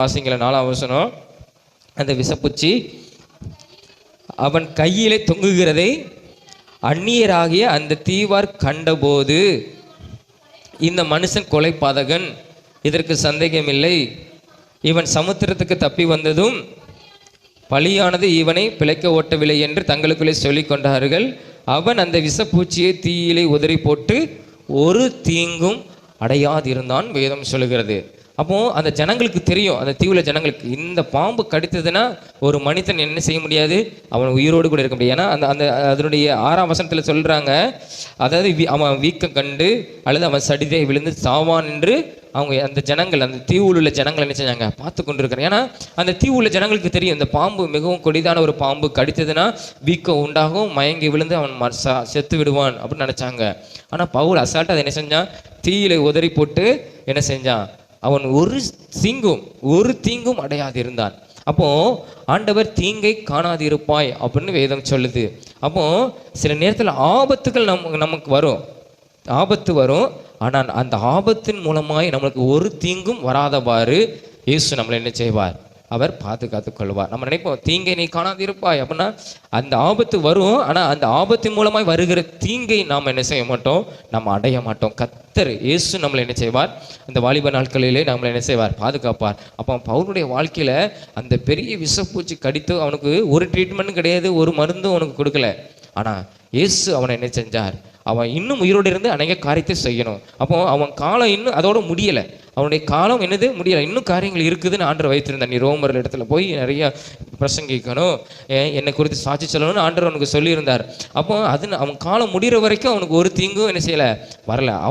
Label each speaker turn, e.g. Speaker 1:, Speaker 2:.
Speaker 1: வாசிங்கள 4ஆம் வசனம். அந்த விஷப்பூச்சி அவன் கையிலே தொங்குகிறதை அந்நியராகிய அந்த தீவார் கண்டபோது, இந்த மனுஷன் கொலைபாதகன், இதற்கு சந்தேகமில்லை, இவன் சமுத்திரத்துக்கு தப்பி வந்ததும் பலியானது இவனை பிழைக்க ஓட்டவில்லை என்று தங்களுக்குள்ளே சொல்லிக் கொண்டார்கள். அவன் அந்த விஷப்பூச்சியை தீயிலே உதறி போட்டு ஒரு தீங்கும் அடையாதிருந்தான் வேதம் சொல்லுகிறது. அப்போ அந்த ஜனங்களுக்கு தெரியும், அந்த தீவுல ஜனங்களுக்கு, இந்த பாம்பு கடித்ததுன்னா ஒரு மனிதன் என்ன செய்ய முடியாது, அவன் உயிரோடு கூட இருக்க முடியாது. ஏன்னா அந்த அந்த அதனுடைய 6ஆம் வசனத்தில் சொல்றாங்க, அதாவது அவன் வீக்கம் கண்டு அல்லது அவன் சடிதை விழுந்து சாவான் என்று அவங்க அந்த ஜனங்கள், அந்த தீவுல உள்ள ஜனங்கள் என்ன செஞ்சாங்க, பார்த்து கொண்டு இருக்கிறாங்க. ஏன்னா அந்த தீவு உள்ள ஜனங்களுக்கு தெரியும், இந்த பாம்பு மிகவும் கொடிதான ஒரு பாம்பு, கடித்ததுன்னா வீக்கம் உண்டாகும், மயங்கி விழுந்து அவன் செத்து விடுவான் அப்படின்னு நினைச்சாங்க. ஆனா பவுல் அசால்ட்டா அதை என்ன செஞ்சான், தீயில உதறி போட்டு என்ன செஞ்சான், அவன் ஒரு தீங்கும் அடையாது இருந்தான். அப்போ ஆண்டவர் தீங்கை காணாது இருப்பாய் அப்படின்னு வேதம் சொல்லுது. அப்போ சில நேரத்தில் ஆபத்துகள் நமக்கு வரும், ஆபத்து வரும். ஆனால் அந்த ஆபத்தின் மூலமாய் நம்மளுக்கு ஒரு தீங்கும் வராதவாறு இயேசு நம்மளை என்ன செய்வார், அவர் பாதுகாத்து கொள்வார். நம்ம நினைப்போம் தீங்கை நீ காணாது இருப்பாய் அப்படின்னா, அந்த ஆபத்து வரும். ஆனால் அந்த ஆபத்தின் மூலமாய் வருகிற தீங்கை நாம் என்ன செய்ய மாட்டோம், நம்ம அடைய மாட்டோம். கர்த்தர் இயேசு நம்மளை என்ன செய்வார், இந்த வாலிப நாட்களிலே நம்மளை என்ன செய்வார், பாதுகாப்பார். அப்போ பவுலுடைய வாழ்க்கையில் அந்த பெரிய விஷப்பூச்சி கடித்து அவனுக்கு ஒரு ட்ரீட்மெண்ட்டும் கிடையாது, ஒரு மருந்தும் அவனுக்கு கொடுக்கல. ஆனால் இயேசு அவனை என்ன செஞ்சார், அவன் இன்னும் உயிரோடு இருந்து அநேக காரியத்தை செய்யணும். அப்போ அவன் காலம் இன்னும் அதோட முடியலை, அவனுடைய காலம் என்னது முடியலை, இன்னும் காரியங்கள் இருக்குதுன்னு ஆண்டவர் வைத்திருந்தான். நீ ரோமர் இடத்துல போய் நிறைய பிரசங்கிக்கணும், என்னை குறித்து சாட்சி சொல்லணும்னு ஆண்டவர் அவனுக்கு சொல்லியிருந்தார். அப்போ அது அவன் காலம் முடிகிற வரைக்கும் அவனுக்கு ஒரு தீங்கும் என்ன செய்யலை, வரல. அவன்